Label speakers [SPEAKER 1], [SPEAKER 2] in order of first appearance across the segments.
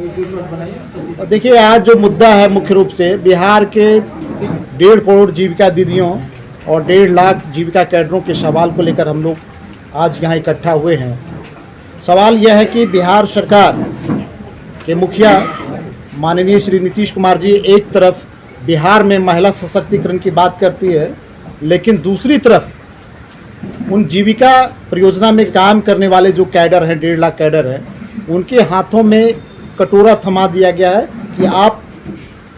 [SPEAKER 1] देखिए, आज जो मुद्दा है मुख्य रूप से बिहार के 1.5 करोड़ जीविका दीदियों और 1.5 लाख जीविका कैडरों के सवाल को लेकर हम लोग आज यहाँ इकट्ठा हुए हैं। सवाल यह है कि बिहार सरकार के मुखिया माननीय श्री नीतीश कुमार जी एक तरफ बिहार में महिला सशक्तिकरण की बात करती है, लेकिन दूसरी तरफ उन जीविका परियोजना में काम करने वाले जो कैडर हैं, 1.5 लाख कैडर हैं, उनके हाथों में कटोरा थमा दिया गया है कि आप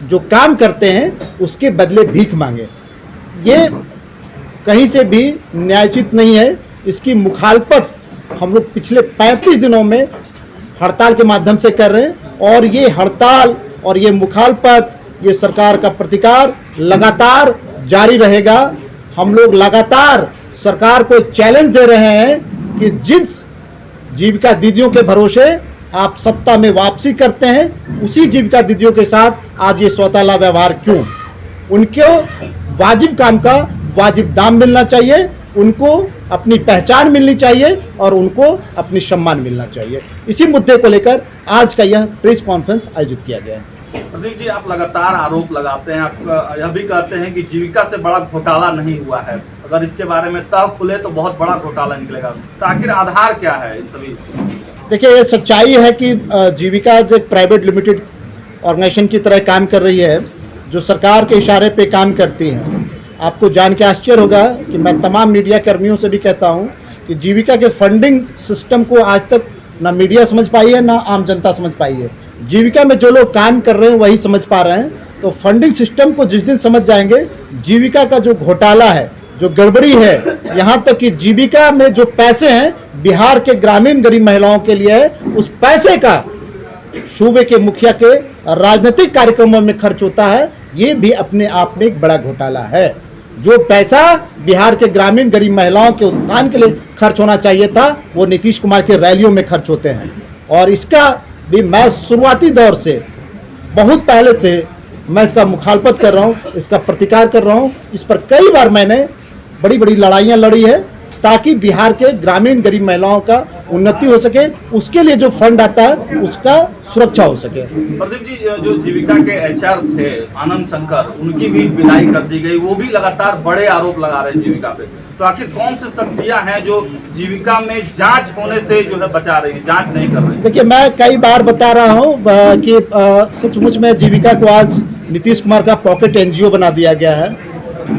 [SPEAKER 1] जो काम करते हैं उसके बदले भीख मांगे। ये कहीं से भी न्यायोचित नहीं है। इसकी मुखालफत हम लोग पिछले 35 दिनों में हड़ताल के माध्यम से कर रहे हैं और ये हड़ताल और ये मुखालफत, ये सरकार का प्रतिकार लगातार जारी रहेगा। हम लोग लगातार सरकार को चैलेंज दे रहे हैं कि जिस जीविका दीदियों के भरोसे आप सत्ता में वापसी करते हैं, उसी जीविका दीदियों के साथ आज ये सौतेला व्यवहार क्यों? उनको वाजिब काम का वाजिब दाम मिलना चाहिए, उनको अपनी पहचान मिलनी चाहिए और उनको अपनी सम्मान मिलना चाहिए। इसी मुद्दे को लेकर आज का यह प्रेस कॉन्फ्रेंस आयोजित किया गया है।
[SPEAKER 2] प्रदीप जी, आप लगातार आरोप लगाते हैं, आप यह भी कहते हैं कि जीविका से बड़ा घोटाला नहीं हुआ है। अगर इसके बारे में तब खुले तो बहुत बड़ा घोटाला निकलेगा, तो आखिर आधार क्या है इन सभी?
[SPEAKER 1] देखिए, ये सच्चाई है कि जीविका जो एक प्राइवेट लिमिटेड ऑर्गेनाइजेशन की तरह काम कर रही है, जो सरकार के इशारे पे काम करती है। आपको जान के आश्चर्य होगा कि मैं तमाम मीडिया कर्मियों से भी कहता हूं कि जीविका के फंडिंग सिस्टम को आज तक ना मीडिया समझ पाई है, ना आम जनता समझ पाई है। जीविका में जो लोग काम कर रहे हैं वही समझ पा रहे हैं। तो फंडिंग सिस्टम को जिस दिन समझ जाएंगे, जीविका का जो घोटाला है, जो गड़बड़ी है, यहाँ तक कि जीविका में जो पैसे हैं बिहार के ग्रामीण गरीब महिलाओं के लिए है, उस पैसे का सूबे के मुखिया के राजनीतिक कार्यक्रमों में खर्च होता है। ये भी अपने आप में एक बड़ा घोटाला है। जो पैसा बिहार के ग्रामीण गरीब महिलाओं के उत्थान के लिए खर्च होना चाहिए था, वो नीतीश कुमार के रैलियों में खर्च होते हैं। और इसका भी मैं शुरुआती दौर से, बहुत पहले से मैं इसका मुखालफत कर रहा हूँ, इसका प्रतिकार कर रहा हूँ। इस पर कई बार मैंने बड़ी बड़ी लड़ाइयाँ लड़ी है ताकि बिहार के ग्रामीण गरीब महिलाओं का उन्नति हो सके, उसके लिए जो फंड आता है उसका सुरक्षा हो सके।
[SPEAKER 2] प्रदीप जी, जो जीविका के एचआर थे आनंद शंकर, उनकी भी विदाई कर दी गई, वो भी लगातार बड़े आरोप लगा रहे हैं जीविका पे। तो आखिर कौन सी शक्तियां हैं जो जीविका में जांच होने से जो है बचा रही है, जांच नहीं कर रही?
[SPEAKER 1] देखिए, मैं कई बार बता रहा हूँ कि सचमुच में जीविका को आज नीतीश कुमार का पॉकेट एनजीओ बना दिया गया है।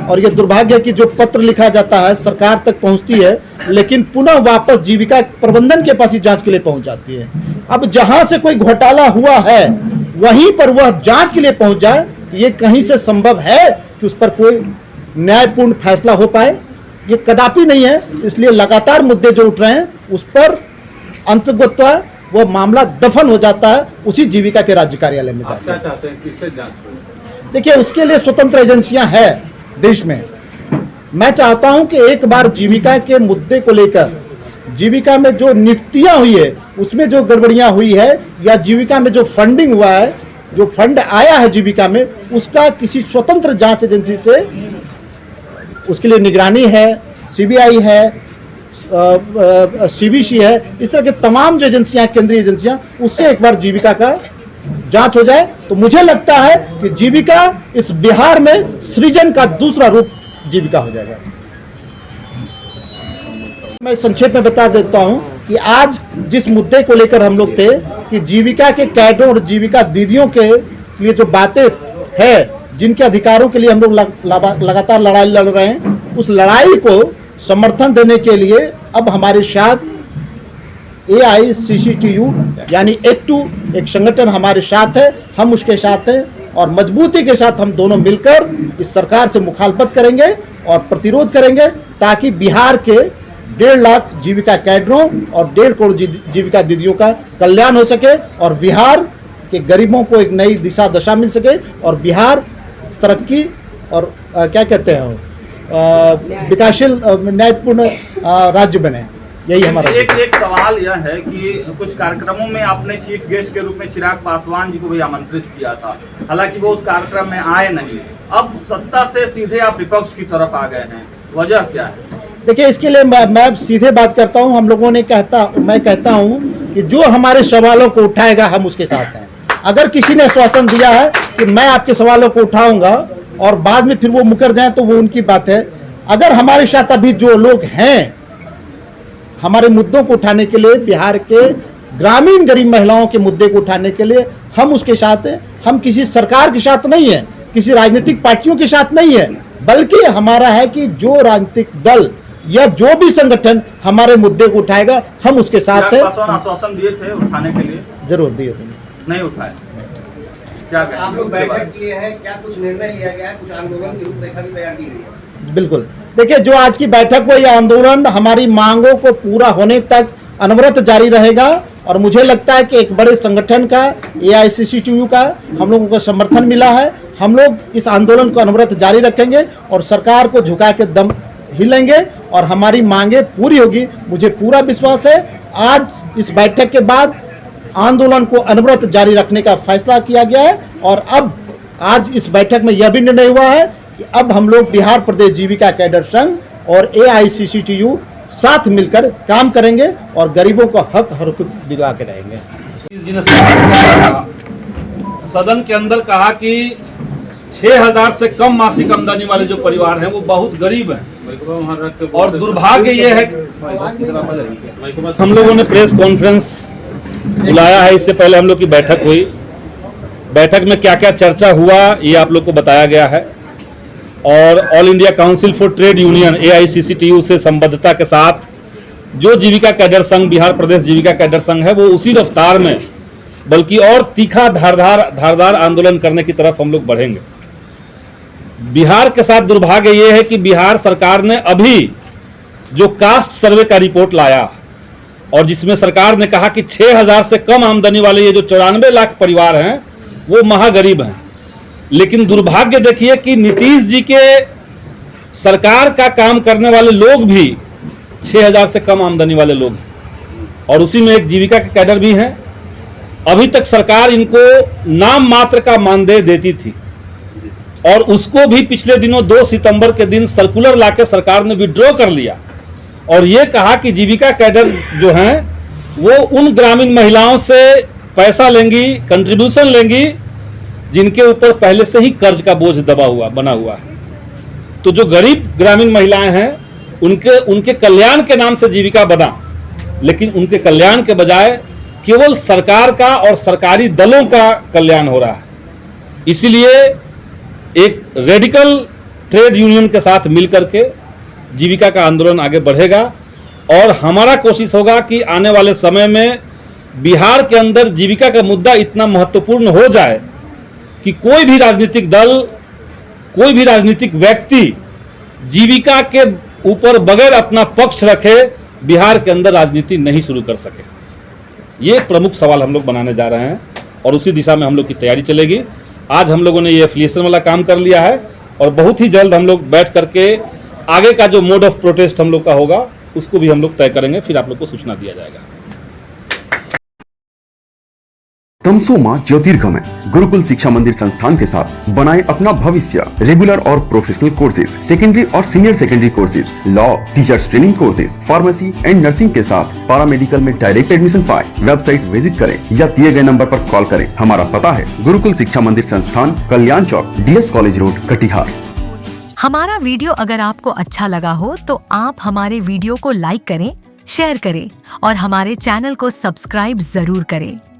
[SPEAKER 1] और ये दुर्भाग्य है कि जो पत्र लिखा जाता है सरकार तक पहुंचती है, लेकिन पुनः वापस जीविका प्रबंधन के पास ही जांच के लिए पहुंच जाती है। अब जहां से कोई घोटाला हुआ है वहीं पर वह जांच के लिए पहुंच जाए, तो ये कहीं से संभव है कि उस पर कोई न्यायपूर्ण फैसला हो पाए? ये कदापि नहीं है। इसलिए लगातार मुद्दे जो उठ रहे हैं उस पर अंततः वो मामला दफन हो जाता है उसी जीविका के राज्य कार्यालय में जाकर। देखिए, उसके लिए स्वतंत्र एजेंसियां हैं देश में। मैं चाहता हूं कि एक बार जीविका के मुद्दे को लेकर, जीविका में जो नियुक्तियां हुई है उसमें जो गड़बड़ियां हुई है, या जीविका में जो फंडिंग हुआ है, जो फंड आया है जीविका में, उसका किसी स्वतंत्र जांच एजेंसी से, उसके लिए निगरानी है, सीबीआई है, सीबीसी है, इस तरह के तमाम जो एजेंसियां, केंद्रीय एजेंसियां, उससे एक बार जीविका का जांच हो जाए तो मुझे लगता है कि जीविका इस बिहार में सृजन का दूसरा रूप जीविका हो जाएगा। मैं संक्षेप में बता देता हूं कि आज जिस मुद्दे को लेकर हम लोग थे कि जीविका के कैडरों और जीविका दीदियों के लिए जो बातें है, जिनके अधिकारों के लिए हम लोग लगातार लड़ाई लड़ रहे हैं, उस लड़ाई को समर्थन देने के लिए अब हमारे साथ AICCTU यानी एक्टू एक संगठन हमारे साथ है, हम उसके साथ हैं और मजबूती के साथ हम दोनों मिलकर इस सरकार से मुखालफत करेंगे और प्रतिरोध करेंगे, ताकि बिहार के 1.5 लाख जीविका कैडरों और 1.5 करोड़ जीविका दीदियों का कल्याण हो सके और बिहार के गरीबों को एक नई दिशा दशा मिल सके और बिहार तरक्की और क्या कहते हैं, विकासशील न्यायपूर्ण राज्य बने। यही हमारा
[SPEAKER 2] एक सवाल यह है कि कुछ कार्यक्रमों में आपने चीफ गेस्ट के रूप में चिराग पासवान जी को भी आमंत्रित किया था, हालांकि वो उस कार्यक्रम में आए नहीं। अब सत्ता से सीधे आप विपक्ष की तरफ आ गए हैं, वजह क्या है?
[SPEAKER 1] देखिए, इसके लिए मैं सीधे बात करता हूं। हम लोगों ने मैं कहता हूं कि जो हमारे सवालों को उठाएगा हम उसके साथ हैं। अगर किसी ने आश्वासन दिया है कि मैं आपके सवालों को उठाऊंगा और बाद में फिर वो मुकर जाए तो वो उनकी बात है। अगर हमारे साथ अभी जो लोग हैं हमारे मुद्दों को उठाने के लिए, बिहार के ग्रामीण गरीब महिलाओं के मुद्दे को उठाने के लिए, हम उसके साथ हैं। हम किसी सरकार के साथ नहीं है, किसी राजनीतिक पार्टियों के साथ नहीं है, बल्कि हमारा है कि जो राजनीतिक दल या जो भी संगठन हमारे मुद्दे को उठाएगा हम उसके साथ हैं।
[SPEAKER 2] आश्वासन दिए थे उठाने के लिए?
[SPEAKER 1] जरूर दिए थे,
[SPEAKER 2] नहीं उठाए। क्या
[SPEAKER 3] आप लोग बैठक किए हैं, क्या कुछ निर्णय लिया गया है? कुछ आंदोलन की रूपरेखा भी तैयार की गई है?
[SPEAKER 1] बिल्कुल। देखिए, जो आज की बैठक हुई, यह आंदोलन हमारी मांगों को पूरा होने तक अनवरत जारी रहेगा और मुझे लगता है कि एक बड़े संगठन का, AICCTU का हम लोगों को समर्थन मिला है। हम लोग इस आंदोलन को अनवरत जारी रखेंगे और सरकार को झुका के दम हिलेंगे और हमारी मांगे पूरी होगी, मुझे पूरा विश्वास है। आज इस बैठक के बाद आंदोलन को अनवरत जारी रखने का फैसला किया गया है और अब आज इस बैठक में यह भी निर्णय हुआ है कि अब हम लोग बिहार प्रदेश जीविका कैडर संघ और AICCTU साथ मिलकर काम करेंगे और गरीबों को हक दिला के रहेंगे।
[SPEAKER 4] जी ने सदन के अंदर कहा कि 6,000 से कम मासिक आमदनी वाले जो परिवार हैं वो बहुत गरीब हैं और दुर्भाग्य ये है। हम लोगों ने प्रेस कॉन्फ्रेंस बुलाया है, इससे पहले हम लोग की बैठक हुई। बैठक में क्या क्या चर्चा हुआ ये आप लोग को बताया गया है और all India council for trade union AICCTU से संबद्धता के साथ जो जीविका कैडर संघ, बिहार प्रदेश जीविका कैडर संघ है, वो उसी रफ्तार में बल्कि और तीखा धारदार आंदोलन करने की तरफ हम लोग बढ़ेंगे। बिहार के साथ दुर्भाग्य ये है कि बिहार सरकार ने अभी जो कास्ट सर्वे का रिपोर्ट लाया और जिसमें सरकार ने कहा कि 6,000 से कम आमदनी वाले ये जो 94 लाख परिवार हैं वो महागरीब हैं, लेकिन दुर्भाग्य देखिए कि नीतीश जी के सरकार का काम करने वाले लोग भी 6,000 से कम आमदनी वाले लोग हैं और उसी में एक जीविका के कैडर भी हैं। अभी तक सरकार इनको नाम मात्र का मानदेय देती थी और उसको भी पिछले दिनों 2 सितंबर के दिन सर्कुलर लाके सरकार ने विड्रॉ कर लिया और ये कहा कि जीविका कैडर जो हैं वो उन ग्रामीण महिलाओं से पैसा लेंगी, कंट्रीब्यूशन लेंगी जिनके ऊपर पहले से ही कर्ज का बोझ बना हुआ है। तो जो गरीब ग्रामीण महिलाएं हैं उनके कल्याण के नाम से जीविका बना, लेकिन उनके कल्याण के बजाय केवल सरकार का और सरकारी दलों का कल्याण हो रहा है। इसीलिए एक रेडिकल ट्रेड यूनियन के साथ मिलकर के जीविका का आंदोलन आगे बढ़ेगा और हमारा कोशिश होगा कि आने वाले समय में बिहार के अंदर जीविका का मुद्दा इतना महत्वपूर्ण हो जाए कि कोई भी राजनीतिक दल, कोई भी राजनीतिक व्यक्ति जीविका के ऊपर बगैर अपना पक्ष रखे बिहार के अंदर राजनीति नहीं शुरू कर सके। ये एक प्रमुख सवाल हम लोग बनाने जा रहे हैं और उसी दिशा में हम लोग की तैयारी चलेगी। आज हम लोगों ने ये एफिलिएशन वाला काम कर लिया है और बहुत ही जल्द हम लोग बैठ करके आगे का जो मोड ऑफ प्रोटेस्ट हम लोग का होगा उसको भी हम लोग तय करेंगे, फिर आप लोग को सूचना दिया जाएगा।
[SPEAKER 5] तमसोमा ज्योतिर्गमय गुरुकुल शिक्षा मंदिर संस्थान के साथ बनाए अपना भविष्य। रेगुलर और प्रोफेशनल कोर्सेज, सेकेंडरी और senior secondary courses, law, teachers training courses, pharmacy and nursing के साथ पैरामेडिकल में डायरेक्ट एडमिशन पाए। वेबसाइट विजिट करें या दिए गए नंबर पर कॉल करें। हमारा पता है गुरुकुल शिक्षा मंदिर संस्थान, कल्याण चौक, DS कॉलेज रोड, कटिहार।
[SPEAKER 6] हमारा वीडियो अगर आपको अच्छा लगा हो तो आप हमारे वीडियो को लाइक करें, शेयर करें और हमारे चैनल को सब्सक्राइब जरूर करें।